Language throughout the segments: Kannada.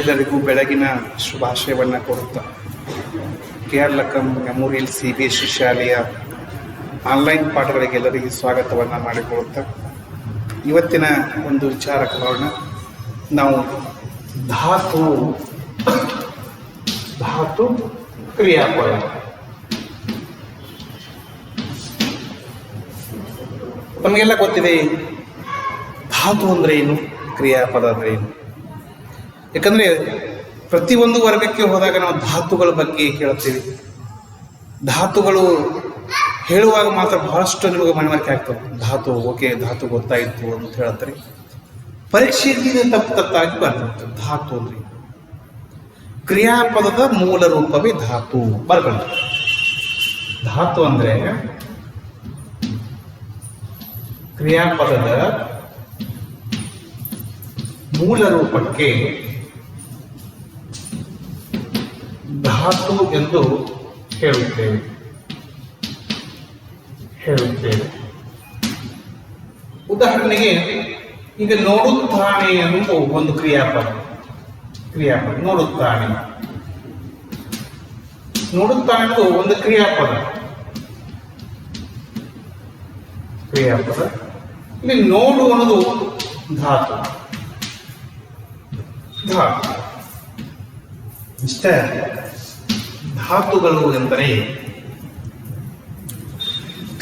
ಎಲ್ಲರಿಗೂ ಬೆಳಗಿನ ಶುಭಾಶಯವನ್ನು ಕೊಡುತ್ತಾ KR-ಲಕ್ಕಂ ಮೆಮೋರಿಯಲ್ CBSE ಶಾಲೆಯ ಆನ್ಲೈನ್ ಪಾಠಗಳಿಗೆ ಎಲ್ಲರಿಗೂ ಸ್ವಾಗತವನ್ನು ಮಾಡಿಕೊಳ್ಳುತ್ತಾ ಇವತ್ತಿನ ಒಂದು ವಿಚಾರಕ್ಕೆ ಬರೋಣ. ನಾವು ಧಾತು ಕ್ರಿಯಾಪದ. ನಮಗೆಲ್ಲ ಗೊತ್ತಿದೆ ಧಾತು ಅಂದರೆ ಏನು, ಕ್ರಿಯಾಪದ ಅಂದರೆ ಏನು. ಯಾಕಂದರೆ ಪ್ರತಿಯೊಂದು ವರ್ಗಕ್ಕೆ ಹೋದಾಗ ನಾವು ಧಾತುಗಳ ಬಗ್ಗೆ ಕೇಳ್ತೀವಿ. ಧಾತುಗಳು ಹೇಳುವಾಗ ಮಾತ್ರ ಬಹಳಷ್ಟು ನಿಮಗೆ ಮನವರಿಕೆ ಆಗ್ತದೆ. ಧಾತು ಓಕೆ, ಧಾತು ಗೊತ್ತಾಯಿತು ಅಂತ ಹೇಳ್ತಾರೆ. ಪರೀಕ್ಷೆಯಲ್ಲಿ ತಪ್ಪಾಗಿ ಬರ್ತದೆ. ಧಾತು ಅಂದರೆ ಕ್ರಿಯಾಪದದ ಮೂಲ ರೂಪವೇ ಧಾತು. ಬರ್ಕೊಂಡು ಧಾತು ಅಂದರೆ ಕ್ರಿಯಾಪದದ ಮೂಲ ರೂಪಕ್ಕೆ ಧಾತು ಎಂದು ಹೇಳುತ್ತೇವೆ. ಉದಾಹರಣೆಗೆ ಈಗ ನೋಡುತ್ತಾನೆ ಅನ್ನುವುದು ಒಂದು ಕ್ರಿಯಾಪದ. ನೋಡುತ್ತಾನೆ ಅನ್ನೋದು ಒಂದು ಕ್ರಿಯಾಪದ. ಇಲ್ಲಿ ನೋಡು ಅನ್ನೋದು ಧಾತು. ಇಷ್ಟ ಧಾತುಗಳು ಎಂದರೆ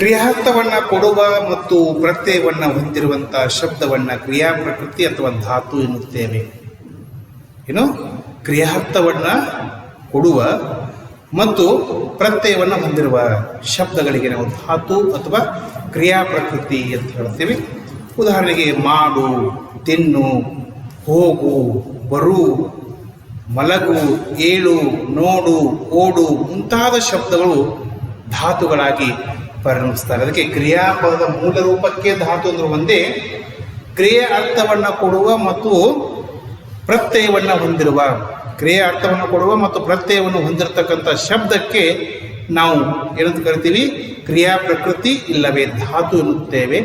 ಕ್ರಿಯಾರ್ಥವನ್ನ ಕೊಡುವ ಮತ್ತು ಪ್ರತ್ಯಯವನ್ನ ಹೊಂದಿರುವಂತಹ ಶಬ್ದವನ್ನ ಕ್ರಿಯಾ ಪ್ರಕೃತಿ ಅಥವಾ ಧಾತು ಎನ್ನುತ್ತೇವೆ. ಏನು? ಕ್ರಿಯಾರ್ಥವನ್ನ ಕೊಡುವ ಮತ್ತು ಪ್ರತ್ಯಯವನ್ನ ಹೊಂದಿರುವ ಶಬ್ದಗಳಿಗೆ ನಾವು ಧಾತು ಅಥವಾ ಕ್ರಿಯಾ ಪ್ರಕೃತಿ ಅಂತ ಹೇಳ್ತೇವೆ. ಉದಾಹರಣೆಗೆ ಮಾಡು, ತಿನ್ನು, ಹೋಗು, ಬರು, ಮಲಗು, ಏಳು, ನೋಡು, ಓಡು ಮುಂತಾದ ಶಬ್ದಗಳು ಧಾತುಗಳಾಗಿ ಪರಿಣಮಿಸ್ತಾರೆ. ಅದಕ್ಕೆ ಕ್ರಿಯಾಪದದ ಮೂಲ ರೂಪಕ್ಕೆ ಧಾತು ಅಂದ್ರೆ ಒಂದೇ. ಕ್ರಿಯೆ ಅರ್ಥವನ್ನು ಕೊಡುವ ಮತ್ತು ಪ್ರತ್ಯಯವನ್ನು ಹೊಂದಿರುವ ಹೊಂದಿರತಕ್ಕಂಥ ಶಬ್ದಕ್ಕೆ ನಾವು ಏನಂತ ಕರಿತೀವಿ? ಕ್ರಿಯಾ ಪ್ರಕೃತಿ ಇಲ್ಲವೇ ಧಾತು ಎನ್ನುತ್ತೇವೆ.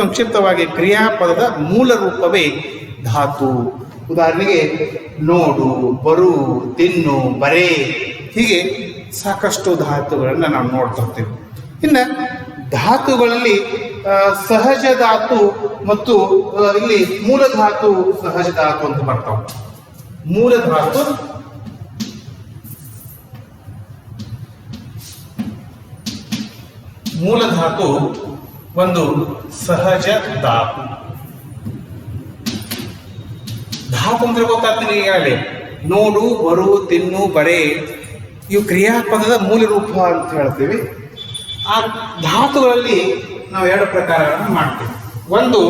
ಸಂಕ್ಷಿಪ್ತವಾಗಿ ಕ್ರಿಯಾಪದದ ಮೂಲ ರೂಪವೇ ಧಾತು. ಉದಾಹರಣೆಗೆ ನೋಡು, ಬರು, ತಿನ್ನು, ಬರೆ, ಹೀಗೆ ಸಾಕಷ್ಟು ಧಾತುಗಳನ್ನು ನಾವು ನೋಡ್ತಾ ಇರ್ತೇವೆ. ಇನ್ನು ಧಾತುಗಳಲ್ಲಿ ಸಹಜ ಧಾತು ಮತ್ತು ಇಲ್ಲಿ ಮೂಲ ಧಾತು, ಸಹಜ ಧಾತು ಅಂತ ಬರ್ತಾವೆ. ಮೂಲ ಧಾತು ಒಂದು ಸಹಜ ಧಾತು. ಧಾತು ಅಂದ್ರೆ ಗೊತ್ತಾಗ್ತದೆ. ಈಗಾಗಲೇ ನೋಡು, ಬರು, ತಿನ್ನು, ಬರೆ ಇವು ಕ್ರಿಯಾಪದದ ಮೂಲ ರೂಪ ಅಂತ ಹೇಳ್ತೀವಿ. ಆ ಧಾತುಗಳಲ್ಲಿ ನಾವು ಎರಡು ಪ್ರಕಾರಗಳನ್ನು ಮಾಡ್ತೇವೆ. ಒಂದು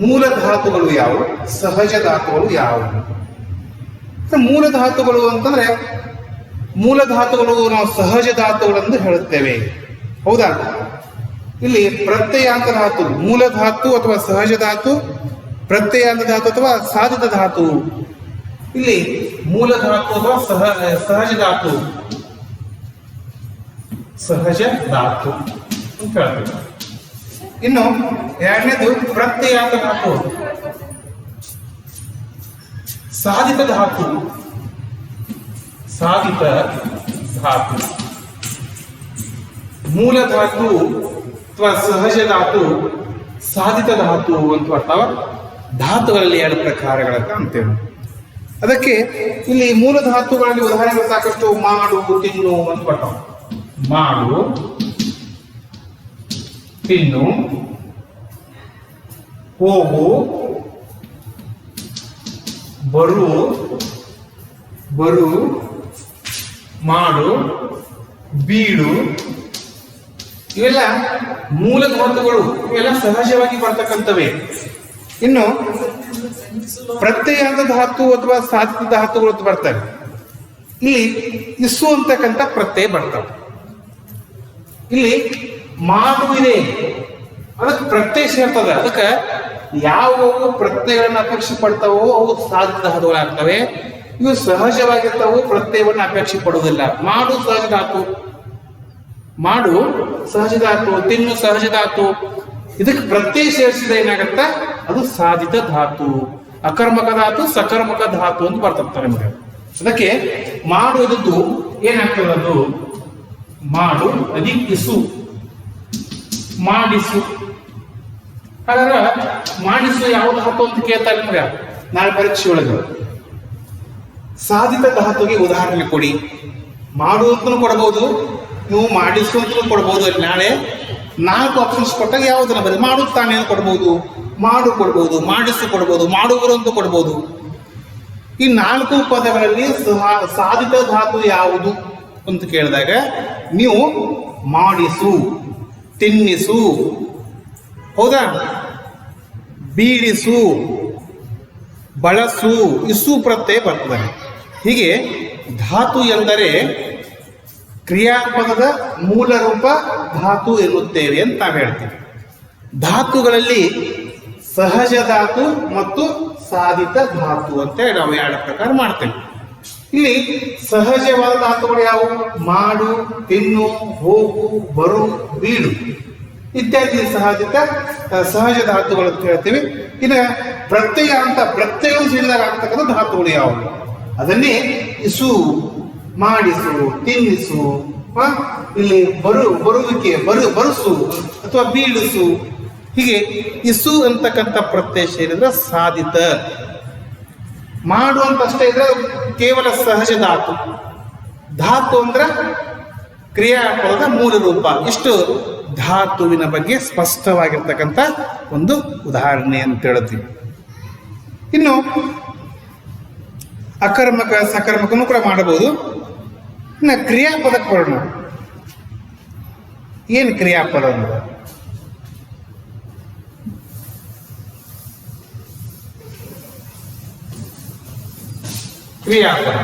ಮೂಲ ಧಾತುಗಳು ಯಾವುವು, ಸಹಜ ಧಾತುಗಳು ಯಾವುವು. ಮೂಲ ಧಾತುಗಳು ಅಂತಂದ್ರೆ ನಾವು ಸಹಜ ಧಾತುಗಳೆಂದು ಹೇಳುತ್ತೇವೆ. ಹೌದಾ? ಇಲ್ಲಿ ಪ್ರತ್ಯಯಾಂತ ಧಾತು, ಮೂಲ ಧಾತು ಅಥವಾ ಸಹಜ ಧಾತು, ಪ್ರತ್ಯಯಾಂತ ಧಾತು ಅಥವಾ ಸಾಧಿತ ಧಾತು. ಇಲ್ಲಿ ಮೂಲ ಧಾತು ಅಥವಾ ಸಹಜ ಧಾತು ಅಂತ ಹೇಳ್ತೀವಿ. ಇನ್ನು ಎರಡನೇದು ಪ್ರತ್ಯಯಾಂತ ಧಾತು, ಸಾಧಿತ ಧಾತು. ಮೂಲ ಧಾತು ಅಥವಾ ಸಹಜ ಧಾತು, ಸಾಧಿತ ಧಾತು ಅಂತ ಬರ್ತಾವ. ಧಾತುಗಳಲ್ಲಿ ಎರಡು ಪ್ರಕಾರಗಳನ್ನು ಕಾಣ್ತೇವೆ. ಅದಕ್ಕೆ ಇಲ್ಲಿ ಮೂಲ ಧಾತುಗಳಲ್ಲಿ ಉದಾಹರಣೆಗಳು ಸಾಕಷ್ಟು. ಮಾಡು, ತಿನ್ನು ಅಂತ ಬರ್ತಾವ. ಮಾಡು, ತಿನ್ನು, ಹೋಗು, ಬರು, ಮಾಡು, ಬೀಡು, ಇವೆಲ್ಲ ಮೂಲ ಧಾತುಗಳು. ಇವೆಲ್ಲ ಸಹಜವಾಗಿ ಬರ್ತಕ್ಕಂಥವೇ. ಇನ್ನು ಪ್ರತ್ಯಯಾಂತ ಧಾತು ಅಥವಾ ಸಾಧಿತ ಧಾತುಗಳು ಅಂತ ಬರ್ತವೆ. ಇಲ್ಲಿ ಇಸ್ಸು ಅಂತಕ್ಕಂಥ ಪ್ರತ್ಯಯ ಬರ್ತವೆ. ಇಲ್ಲಿ ಮಾಡು ಇದೆ, ಅದಕ್ಕೆ ಪ್ರತ್ಯಯ ಸೇರ್ತದೆ. ಅದಕ್ಕೆ ಯಾವ ಪ್ರತ್ಯಯಗಳನ್ನು ಅಪೇಕ್ಷೆ ಪಡ್ತಾವೋ ಅವು ಸಾಧಿತ ಧಾತುಗಳಾಗ್ತವೆ. ಇವು ಸಹಜವಾಗಿರ್ತಾವು, ಪ್ರತ್ಯಯವನ್ನು ಅಪೇಕ್ಷೆ ಪಡುವುದಿಲ್ಲ. ಮಾಡು ಸಹಜ ಧಾತು, ತಿನ್ನು ಸಹಜ ಧಾತು. ಇದಕ್ಕೆ ಪ್ರತ್ಯಯ ಸೇರಿಸಿದ ಏನಾಗತ್ತ, ಅದು ಸಾಧಿತ ಧಾತು. ಅಕರ್ಮಕ ಧಾತು ಸಕರ್ಮಕ ಧಾತು ಅಂತ ಬರ್ತದೆ ನಿಮಗೆ. ಅದಕ್ಕೆ ಮಾಡುವುದು ಏನಾಗ್ತದೆ, ಅದು ಮಾಡು ಅದಿಕ್ಕಿಸು ಮಾಡಿಸು. ಹಾಗಾದ್ರೆ ಮಾಡಿಸು ಯಾವ ಧಾತು ಅಂತ ಕೇಳ್ತಾರೆ ನಿಮ್ಗೆ ನಾಳೆ ಪರೀಕ್ಷೆ ಒಳಗೆ. ಸಾಧಿತ ಧಾತುಗೆ ಉದಾಹರಣೆ ಕೊಡಿ. ಮಾಡು ಅಂತಲೂ ಕೊಡಬಹುದು, ನೀವು ಮಾಡಿಸು ಅಂತಲೂ ಕೊಡ್ಬೋದು. ಅಲ್ಲಿ ನಾಳೆ 4 ಆಪ್ಷನ್ಸ್ ಕೊಟ್ಟಾಗ ಯಾವುದನ್ನ ಬರೀ ಮಾಡುತ್ತಾನೆ ಅಂತ ಕೊಡ್ಬೋದು, ಮಾಡು ಕೊಡ್ಬೋದು, ಮಾಡಿಸು ಕೊಡ್ಬೋದು, ಮಾಡುವರು ಅಂತ ಕೊಡ್ಬೋದು. ಈ 4 ಪದಗಳಲ್ಲಿ ಸಾಧಿತ ಧಾತು ಯಾವುದು ಅಂತ ಕೇಳಿದಾಗ ನೀವು ಮಾಡಿಸು, ತಿನ್ನಿಸು, ಹೌದಾ, ಬೀಳಿಸು, ಬಳಸು, ಇಸು ಪ್ರತ್ಯಯ ಬರ್ತದೆ. ಹೀಗೆ ಧಾತು ಎಂದರೆ ಕ್ರಿಯಾಪದದ ಮೂಲ ರೂಪ ಧಾತು ಎನ್ನುತ್ತೇವೆ ಅಂತ ನಾವು ಹೇಳ್ತೀವಿ. ಧಾತುಗಳಲ್ಲಿ ಸಹಜ ಧಾತು ಮತ್ತು ಸಾಧಿತ ಧಾತು ಅಂತ ನಾವು 2 ಪ್ರಕಾರ ಮಾಡ್ತೇವೆ. ಇಲ್ಲಿ ಸಹಜವಾದ ಧಾತುಗಳು ಯಾವುವು? ಮಾಡು, ತಿನ್ನು, ಹೋಗು, ಬರು, ಬೀಳು ಇತ್ಯಾದಿ ಸಹಜ ಧಾತುಗಳು ಅಂತ ಹೇಳ್ತೀವಿ. ಇನ್ನು ಪ್ರತ್ಯಯ ಅಂತ ಪ್ರತ್ಯಯವು ಸೇರಿದಾಗ ಆಗ್ತಕ್ಕಂಥ ಧಾತುಗಳು ಯಾವುವು? ಅದನ್ನೇ ಇಸು, ಮಾಡಿಸು, ತಿನ್ನಿಸು, ಇಲ್ಲಿ ಬರುವಿಕೆ, ಬರುಸು ಅಥವಾ ಬೀಳಿಸು. ಹೀಗೆ ಇಸು ಅಂತಕ್ಕಂಥ ಪ್ರತ್ಯಯ ಸೇರಿದ್ರೆ ಸಾಧಿತ. ಮಾಡು ಅಂತ ಅಷ್ಟೇ ಇದ್ರೆ ಕೇವಲ ಸಹಜ ಧಾತು. ಧಾತು ಅಂದ್ರೆ ಕ್ರಿಯಾಪದದ ಮೂಲ ರೂಪ. ಇಷ್ಟು ಧಾತುವಿನ ಬಗ್ಗೆ ಸ್ಪಷ್ಟವಾಗಿರ್ತಕ್ಕಂಥ ಒಂದು ಉದಾಹರಣೆ ಅಂತ ಹೇಳ್ತೀವಿ. ಇನ್ನು ಅಕರ್ಮಕ ಸಕರ್ಮಕನೂ ಕೂಡ ಮಾಡಬಹುದು. ಇನ್ನು ಕ್ರಿಯಾಪದಕ್ಕೆ ಬರೋಣ. ಏನು ಕ್ರಿಯಾಪದ ಅಂದ್ರೆ? ಕ್ರಿಯಾಪದ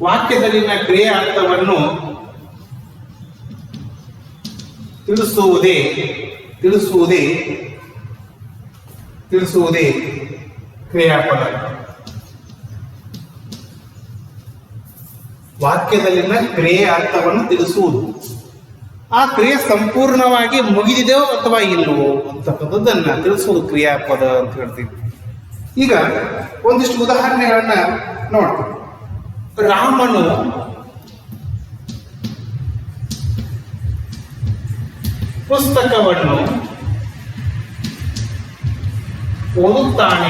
ವಾಕ್ಯದಲ್ಲಿನ ಕ್ರಿಯೆ ಅರ್ಥವನ್ನು ತಿಳಿಸುವುದೇ ಕ್ರಿಯಾಪದ. ವಾಕ್ಯದಲ್ಲಿನ ಕ್ರಿಯೆ ಅರ್ಥವನ್ನು ತಿಳಿಸುವುದು. ಆ ಕ್ರಿಯೆ ಸಂಪೂರ್ಣವಾಗಿ ಮುಗಿದಿದೆಯೋ ಅಥವಾ ಇಲ್ಲವೋ ಅಂತಕ್ಕಂಥದ್ದನ್ನ ತಿಳಿಸುವುದು ಕ್ರಿಯಾಪದ ಅಂತ ಹೇಳ್ತೀವಿ. ಈಗ ಒಂದಿಷ್ಟು ಉದಾಹರಣೆಗಳನ್ನ ನೋಡ್ತೀವಿ. ರಾಮನು ಪುಸ್ತಕವನ್ನು ಓದುತ್ತಾನೆ.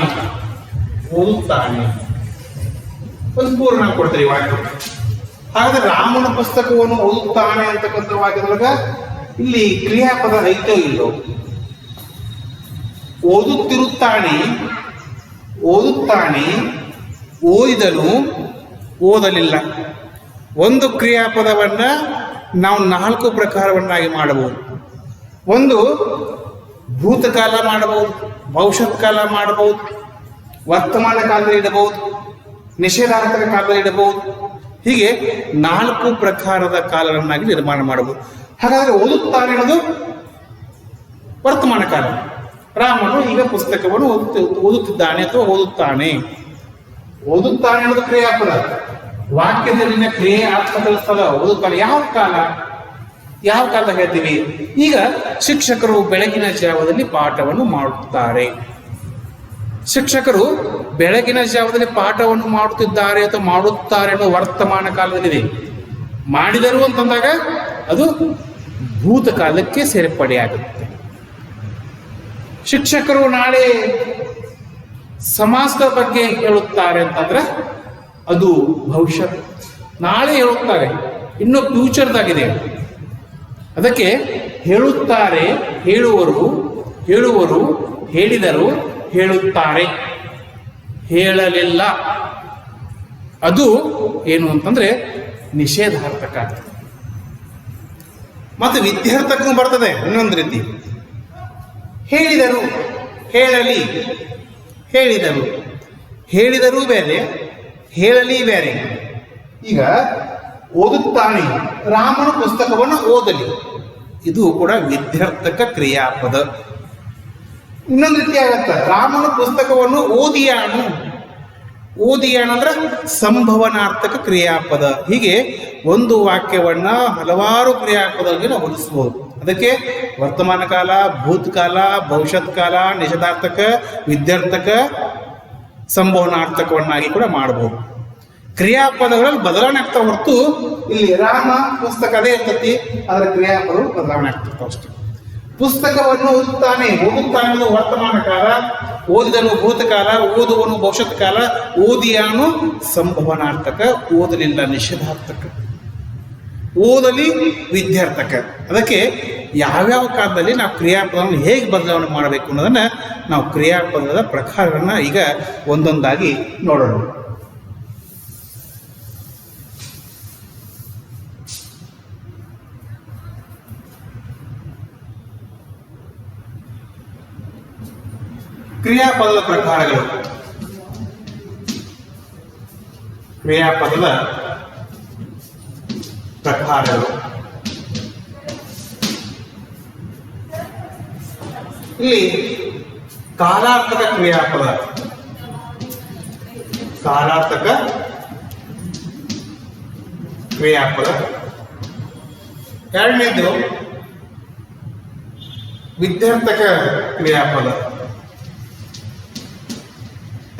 ಒಂದು ಪೂರ್ಣ ಕೊಡ್ತೀರಿ ವಾಕ್ಯ. ಹಾಗಾದ್ರೆ ರಾಮನ ಪುಸ್ತಕವನ್ನು ಓದುತ್ತಾನೆ ಅಂತಕ್ಕಂಥ ವಾಕ್ಯದೊಳಗ ಇಲ್ಲಿ ಕ್ರಿಯಾಪದ ಐತೋ ಇಲ್ಲೋ? ಓದುತ್ತಾನೆ, ಓದಿದನು, ಓದಲಿಲ್ಲ. ಒಂದು ಕ್ರಿಯಾಪದವನ್ನ ನಾವು 4 ಪ್ರಕಾರವನ್ನಾಗಿ ಮಾಡಬಹುದು. ಒಂದು ಭೂತಕಾಲ ಮಾಡಬಹುದು, ಭವಿಷ್ಯತ್ ಕಾಲ ಮಾಡಬಹುದು, ವರ್ತಮಾನ ಕಾಲದಲ್ಲಿ ಇಡಬಹುದು, ನಿಷೇಧಾರ್ಥಕ ಕಾಲದಲ್ಲಿ ಇಡಬಹುದು. ಹೀಗೆ 4 ಪ್ರಕಾರದ ಕಾಲವನ್ನಾಗಿ ನಿರ್ಮಾಣ ಮಾಡಬಹುದು. ಹಾಗಾದ್ರೆ ಓದುತ್ತಾನೆ ಅನ್ನೋದು ವರ್ತಮಾನ ಕಾಲ. ರಾಮನು ಈಗ ಪುಸ್ತಕವನ್ನು ಓದುತ್ತಿದ್ದಾನೆ ಅಥವಾ ಓದುತ್ತಾನೆ ಅನ್ನೋದು ಕ್ರಿಯಾಪದ. ವಾಕ್ಯದಲ್ಲಿನ ಕ್ರಿಯೆ ಅರ್ಥದ ಸ್ಥಳ ಓದುತ್ತಾನೆ. ಯಾವ ಕಾಲ ಹೇಳ್ತೀವಿ? ಈಗ ಶಿಕ್ಷಕರು ಬೆಳಗಿನ ಜಾವದಲ್ಲಿ ಪಾಠವನ್ನು ಮಾಡುತ್ತಾರೆ. ಶಿಕ್ಷಕರು ಬೆಳಗಿನ ಜಾವದಲ್ಲಿ ಪಾಠವನ್ನು ಮಾಡುತ್ತಿದ್ದಾರೆ ಅಥವಾ ಮಾಡುತ್ತಾರೆ ಅನ್ನೋ ವರ್ತಮಾನ ಕಾಲದಲ್ಲಿದೆ. ಮಾಡಿದರು ಅಂತಂದಾಗ ಅದು ಭೂತಕಾಲಕ್ಕೆ ಸೇರ್ಪಡೆಯಾಗುತ್ತೆ. ಶಿಕ್ಷಕರು ನಾಳೆ ಸಮಾಜದ ಬಗ್ಗೆ ಹೇಳುತ್ತಾರೆ ಅಂತಂದ್ರೆ ಅದು ಭವಿಷ್ಯತ್. ನಾಳೆ ಹೇಳುತ್ತಾರೆ, ಇನ್ನು ಫ್ಯೂಚರ್ದಾಗಿದೆ. ಅದಕ್ಕೆ ಹೇಳುತ್ತಾರೆ, ಹೇಳುವರು, ಹೇಳಿದರು, ಹೇಳುತ್ತಾರೆ, ಹೇಳಲಿಲ್ಲ. ಅದು ಏನು ಅಂತಂದ್ರೆ ನಿಷೇಧಾರ್ಥಕ. ಮತ್ತೆ ವಿದ್ಯಾರ್ಥಕನು ಬರ್ತದೆ ಇನ್ನೊಂದು ರೀತಿ. ಹೇಳಿದರು, ಹೇಳಿದರು ಬೇರೆ, ಹೇಳಲಿ ಬೇರೆ. ಈಗ ಓದುತ್ತಾನೆ, ರಾಮನ ಪುಸ್ತಕವನ್ನು ಓದಲಿ, ಇದು ಕೂಡ ವಿದ್ಯಾರ್ಥಕ ಕ್ರಿಯಾಪದ. ಇನ್ನೊಂದು ರೀತಿ ಆಗತ್ತ, ರಾಮನು ಪುಸ್ತಕವನ್ನು ಓದಿಯಾನು. ಓದಿಯಾನು ಅಂದ್ರೆ ಸಂಭವನಾರ್ಥಕ ಕ್ರಿಯಾಪದ. ಹೀಗೆ ಒಂದು ವಾಕ್ಯವನ್ನ ಹಲವಾರು ಕ್ರಿಯಾಪದಗಳಿಗೆ ನಾವು ಹೊಂದಿಸಬಹುದು. ಅದಕ್ಕೆ ವರ್ತಮಾನ ಕಾಲ, ಭೂತಕಾಲ, ಭವಿಷ್ಯತ್ ಕಾಲ, ನಿಷೇಧಾರ್ಥಕ, ವಿದ್ಯಾರ್ಥಕ, ಸಂಭವನಾರ್ಥಕವನ್ನಾಗಿ ಕೂಡ ಮಾಡಬಹುದು. ಕ್ರಿಯಾಪದಗಳಲ್ಲಿ ಬದಲಾವಣೆ ಆಗ್ತಾ ಹೊರತು ಇಲ್ಲಿ ರಾಮ ಪುಸ್ತಕ ಅದೇ ಇರ್ತತಿ, ಅದರ ಕ್ರಿಯಾಪದಗಳು ಬದಲಾವಣೆ ಆಗ್ತಿರ್ತಾವ ಅಷ್ಟೇ. ಪುಸ್ತಕವನ್ನು ಓದುತ್ತಾನೆ ಅನ್ನೋದು ವರ್ತಮಾನ ಕಾಲ, ಓದಿದನು ಭೂತಕಾಲ, ಓದುವನು ಭವಿಷ್ಯತ್ ಕಾಲ, ಓದಿಯಾನು ಸಂಭವನಾರ್ಥಕ, ಓದಲಿಲ್ಲ ನಿಷೇಧಾರ್ಥಕ, ಓದಲಿ ವಿದ್ಯಾರ್ಥಕ. ಅದಕ್ಕೆ ಯಾವ್ಯಾವ ಕಾಲದಲ್ಲಿ ನಾವು ಕ್ರಿಯಾಪದವನ್ನು ಹೇಗೆ ಬದಲಾವಣೆ ಮಾಡಬೇಕು ಅನ್ನೋದನ್ನ ನಾವು ಕ್ರಿಯಾಪದದ ಪ್ರಕಾರಗಳನ್ನ ಈಗ ಒಂದೊಂದಾಗಿ ನೋಡೋಣ. ಕ್ರಿಯಾಪದದ ಪ್ರಕಾರಗಳು. ಕ್ರಿಯಾಪದದ ಪ್ರಕಾರಗಳು ಇಲ್ಲಿ ಕಾಲಾರ್ಥಕ ಕ್ರಿಯಾಪದ. ಕಾಲಾರ್ಥಕ ಕ್ರಿಯಾಪದ. ಎರಡನೇದು ವಿದ್ಯಾರ್ಥಕ ಕ್ರಿಯಾಪದ.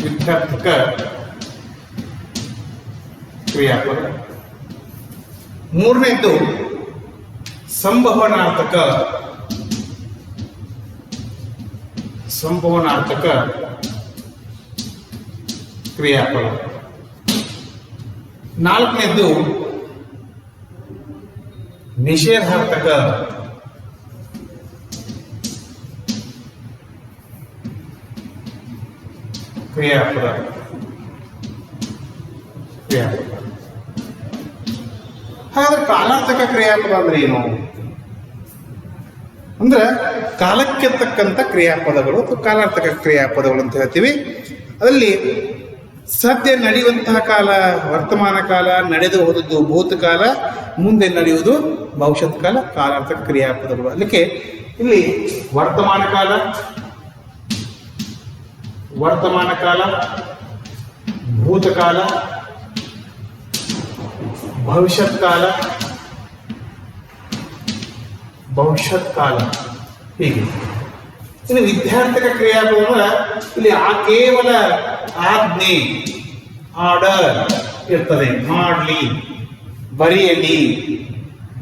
ವಿದ್ಯಾರ್ಥಕ ಕ್ರಿಯಾಪದ. ಮೂರನೇದು ಸಂಭವನಾರ್ಥಕ ಕ್ರಿಯಾಪದ. ನಾಲ್ಕನೇದು ನಿಷೇಧಾರ್ಥಕ ಕ್ರಿಯಾಪದ. ಹಾಗಾದ್ರೆ ಕಾಲಾರ್ಥಕ ಕ್ರಿಯಾಪದ ಅಂದ್ರೆ ಏನು ಅಂದ್ರೆ ಕಾಲಕ್ಕೆ ತಕ್ಕಂತ ಕ್ರಿಯಾಪದಗಳು ಅಥವಾ ಕಾಲಾರ್ಥಕ ಕ್ರಿಯಾಪದಗಳು ಅಂತ ಹೇಳ್ತೀವಿ. ಅದರಲ್ಲಿ ಸದ್ಯ ನಡೆಯುವಂತಹ ಕಾಲ ವರ್ತಮಾನ ಕಾಲ, ನಡೆದು ಹೋದದ್ದು ಭೂತಕಾಲ, ಮುಂದೆ ನಡೆಯುವುದು ಭವಿಷ್ಯತ್ ಕಾಲ ಕಾಲಾರ್ಥಕ ಕ್ರಿಯಾಪದಗಳು. ಅದಕ್ಕೆ ಇಲ್ಲಿ ವರ್ತಮಾನ ಕಾಲ, ಭೂತಕಾಲ, ಭವಿಷ್ಯತ್ ಕಾಲ ಹೀಗೆ. ಇನ್ನು ವಿದ್ಯಾರ್ಥಕ ಕ್ರಿಯಾಪದ ಇಲ್ಲಿ ಕೇವಲ ಆಜ್ಞೆ, ಆರ್ಡರ್ ಇರ್ತದೆ. ಮಾಡಲಿ, ಬರೆಯಲಿ,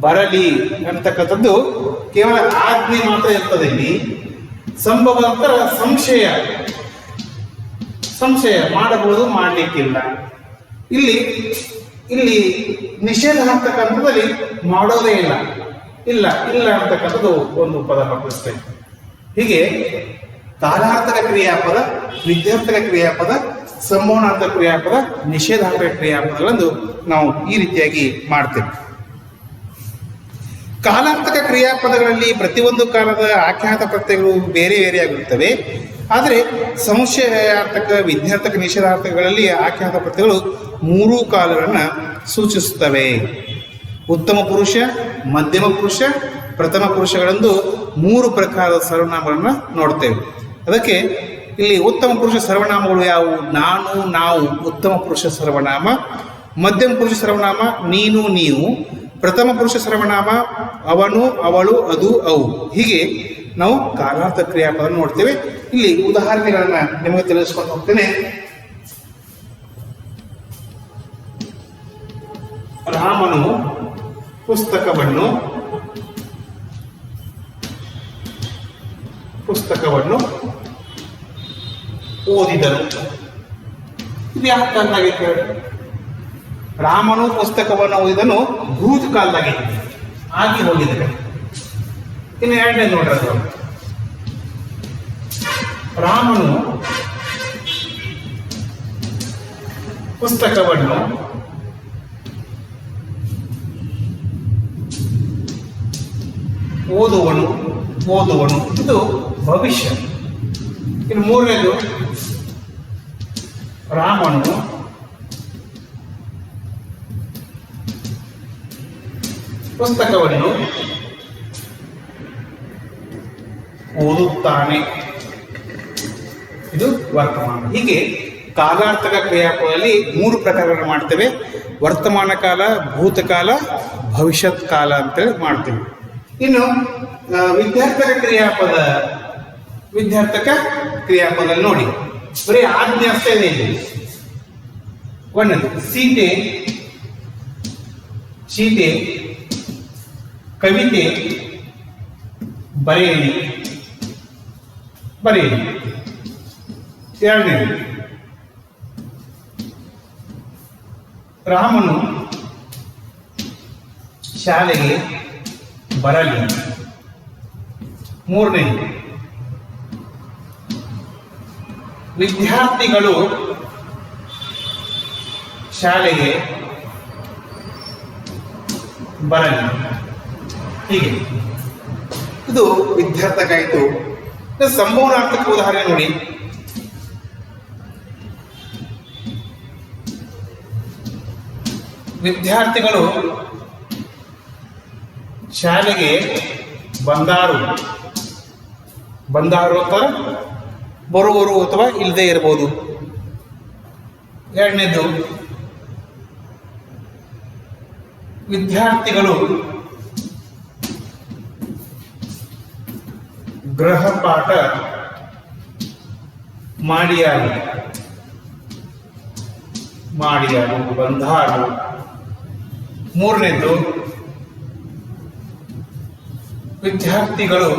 ಬರಲಿ ಅಂತಕ್ಕಂಥದ್ದು ಕೇವಲ ಆಜ್ಞೆ ಮಾತ್ರ ಇರ್ತದೆ. ಇಲ್ಲಿ ಸಂಭವ ನಂತರ ಸಂಶಯ ಮಾಡಬಹುದು, ಮಾಡಲಿಕ್ಕಿಲ್ಲ. ಇಲ್ಲಿ ನಿಷೇಧ ಅಂತಕ್ಕಂಥದ್ದಲ್ಲಿ ಮಾಡೋದೇ ಇಲ್ಲ ಅಂತಕ್ಕಂಥದ್ದು ಒಂದು ಪದ ಪಟ್ಟಿಸ್ತೇವೆ. ಹೀಗೆ ಕಾಲಾರ್ಥಕ ಕ್ರಿಯಾಪದ, ವಿದ್ಯಾರ್ಥಕ ಕ್ರಿಯಾಪದ, ಸಂಭವನಾರ್ಥಕ ಕ್ರಿಯಾಪದ, ನಿಷೇಧಾರ್ಥಕ ಕ್ರಿಯಾಪದಗಳನ್ನು ನಾವು ಈ ರೀತಿಯಾಗಿ ಮಾಡ್ತೇವೆ. ಕಾಲಾರ್ಥಕ ಕ್ರಿಯಾಪದಗಳಲ್ಲಿ ಪ್ರತಿಯೊಂದು ಕಾಲದ ಆಖ್ಯಾತ ಪ್ರತ್ಯಯಗಳು ಬೇರೆ ಬೇರೆಯಾಗಿರುತ್ತವೆ. ಆದರೆ ಸಂಶಯಾರ್ಥಕ, ವಿದ್ಯಾರ್ಥಕ, ನಿಷೇಧಾರ್ಥಕಗಳಲ್ಲಿ ಆಖ್ಯಾತ ಪ್ರತ್ಯಯಗಳು 3 ಕಾಲಗಳನ್ನು ಸೂಚಿಸುತ್ತವೆ. ಉತ್ತಮ ಪುರುಷ, ಮಧ್ಯಮ ಪುರುಷ, ಪ್ರಥಮ ಪುರುಷಗಳೆಂದು 3 ಪ್ರಕಾರದ ಸರ್ವನಾಮಗಳನ್ನು ನೋಡ್ತೇವೆ. ಅದಕ್ಕೆ ಇಲ್ಲಿ ಉತ್ತಮ ಪುರುಷ ಸರ್ವನಾಮಗಳು ಯಾವುವು? ನಾನು, ನಾವು ಉತ್ತಮ ಪುರುಷ ಸರ್ವನಾಮ. ಮಧ್ಯಮ ಪುರುಷ ಸರ್ವನಾಮ ನೀನು, ನೀವು. ಪ್ರಥಮ ಪುರುಷ ಸರ್ವನಾಮ ಅವನು, ಅವಳು, ಅದು, ಅವು. ಹೀಗೆ ನಾವು ಕಾಲಾರ್ಥಕ ಕ್ರಿಯಾಪದ ನೋಡ್ತೇವೆ. ಇಲ್ಲಿ ಉದಾಹರಣೆಗಳನ್ನ ನಿಮಗೆ ತಿಳಿಸ್ಕೊಂಡು ಹೋಗ್ತೇನೆ. ರಾಮನು ಪುಸ್ತಕವನ್ನು ಓದಿದನು. ಇದು ಯಾವ ಕಾಲದಾಗಿತ್ತು ಹೇಳಿ? ರಾಮನು ಪುಸ್ತಕವನ್ನು ಓದಿದನು ಭೂತಕಾಲದಾಗಿತ್ತು, ಆಗಿ ಹೋಗಿದ್ದಾರೆ. ಇನ್ನು ಎರಡನೇ ನೋಡ್ರಿ, ಅದು ರಾಮನು ಪುಸ್ತಕವನ್ನು ಓದುವನು, ಇದು ಭವಿಷ್ಯ. ಇನ್ನು ಮೂರನೇದು ರಾಮನು ಪುಸ್ತಕವನ್ನು ಓದುತ್ತಾನೆ. ಇದು ವರ್ತಮಾನ. ಹೀಗೆ ಕಾಲಾರ್ಥಕ ಕ್ರಿಯಾಪದದಲ್ಲಿ 3 ಪ್ರಕಾರಗಳನ್ನು ಮಾಡ್ತೇವೆ. ವರ್ತಮಾನ ಕಾಲ, ಭೂತಕಾಲ, ಭವಿಷ್ಯತ್ ಕಾಲ ಅಂತೇಳಿ ಮಾಡ್ತೀವಿ. ಇನ್ನು ವಿದ್ಯಾರ್ಥಕ ಕ್ರಿಯಾಪದ ನೋಡಿ, ಬರೀ ಆಜ್ಞೆ ಅಷ್ಟೇ ಇದೆ. ಒಂದನೇದು ಚೀಟೆ, ಕವಿತೆ, ಬರೆಯಲಿ. ಎರಡನೇದು ರಾಮನು ಶಾಲೆಗೆ ಬರಲಿ. ಮೂರನೇದು ವಿದ್ಯಾರ್ಥಿಗಳು ಶಾಲೆಗೆ ಬರಲಿ. ಹೀಗೆ ಇದು ವಿದ್ಯಾರ್ಥಕ ಆಯಿತು. ಸಂಭವನಾರ್ಥಕ ಉದಾಹರಣೆ ನೋಡಿ. ವಿದ್ಯಾರ್ಥಿಗಳು ಶಾಲೆಗೆ ಬಂದಾರು ಅಂತ ಬರುವರು ಅಥವಾ ಇಲ್ಲದೆ ಇರಬಹುದು. ಎರಡನೇದು ವಿದ್ಯಾರ್ಥಿಗಳು ಗೃಹಪಾಠ ಮಾಡಿಯಾರು ಬಂದಾರು. ಮೂರನೇದು ವಿದ್ಯಾರ್ಥಿಗಳು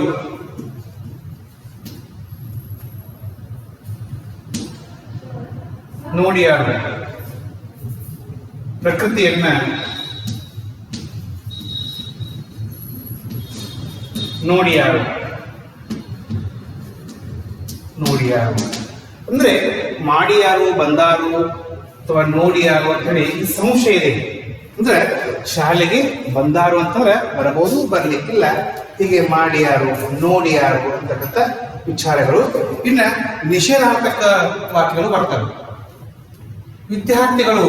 ನೋಡಿಯಾರು, ಪ್ರಕೃತಿಯನ್ನ ನೋಡಿಯಾರು. ಅಂದ್ರೆ ಮಾಡಿಯಾರು, ಬಂದಾರು ಅಥವಾ ನೋಡಿಯಾರು ಅಂತ ಹೇಳಿ ಸಂಶಯ ಇದೆ. ಅಂದ್ರೆ ಶಾಲೆಗೆ ಬಂದಾರು ಅಂತಂದ್ರೆ ಬರಬಹುದು, ಬರ್ಲಿಕ್ಕಿಲ್ಲ. ಹೀಗೆ ಮಾಡಿಯಾರು, ನೋಡಿಯಾರು ಅಂತಕ್ಕಂಥ ವಿಚಾರಗಳು. ಇನ್ನ ನಿಷೇಧಾರ್ಥಕ ವಾಕ್ಯಗಳು ಬರ್ತವೆ. ವಿದ್ಯಾರ್ಥಿಗಳು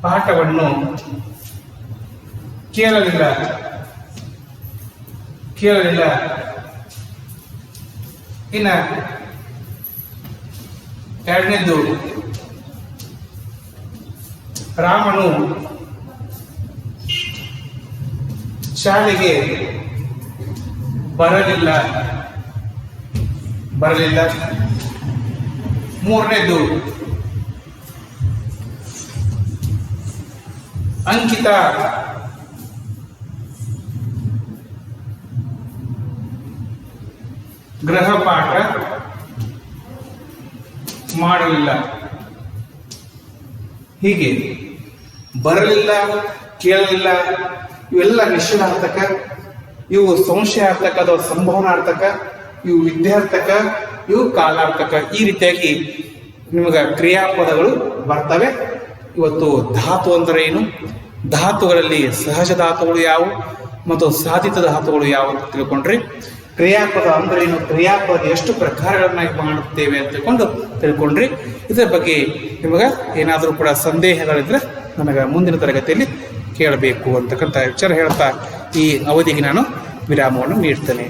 ಪಾಠವನ್ನು ಕೇಳಲಿಲ್ಲ. ಇನ್ನ ಎರಡನೇದು ರಾಮನು ಶಾಲೆಗೆ ಬರಲಿಲ್ಲ. ಮೂರನೇದು ಅಂಕಿತ ಗೃಹಪಾಠ ಮಾಡಲಿಲ್ಲ. ಹೀಗೆ ಬರಲಿಲ್ಲ, ಕೇಳಲಿಲ್ಲ ಇವೆಲ್ಲ ನಿಷೇಧಾರ್ಥಕ, ಇವು ಸಂಶಯಾರ್ಥಕ ಅಥವಾ ಸಂಭವನಾರ್ಥಕ, ಇವು ವಿದ್ಯಾರ್ಥಕ, ಇವು ಕಾಲಾರ್ಥಕ. ಈ ರೀತಿಯಾಗಿ ನಿಮಗೆ ಕ್ರಿಯಾಪದಗಳು ಬರ್ತವೆ. ಇವತ್ತು ಧಾತು ಅಂದರೆ ಏನು, ಧಾತುಗಳಲ್ಲಿ ಸಹಜ ಧಾತುಗಳು ಯಾವುವು ಮತ್ತು ಸಾಧಿತ ಧಾತುಗಳು ಯಾವುವು ಅಂತ ತಿಳ್ಕೊಂಡ್ರಿ. ಕ್ರಿಯಾಪದ ಅಂದ್ರೆ ಏನು, ಕ್ರಿಯಾಪದ ಎಷ್ಟು ಪ್ರಕಾರಗಳನ್ನಾಗಿ ಮಾಡುತ್ತೇವೆ ಅಂತ ತಿಳ್ಕೊಂಡ್ರಿ. ಇದರ ಬಗ್ಗೆ ನಿಮಗೆ ಏನಾದರೂ ಕೂಡ ಸಂದೇಹಗಳಿದ್ರೆ ನನಗೆ ಮುಂದಿನ ತರಗತಿಯಲ್ಲಿ ಕೇಳಬೇಕು ಅಂತಕ್ಕಂಥ ವಿಚಾರ ಹೇಳ್ತಾ ಈ ಅವಧಿಗೆ ನಾನು ವಿರಾಮವನ್ನು ನೀಡ್ತೇನೆ.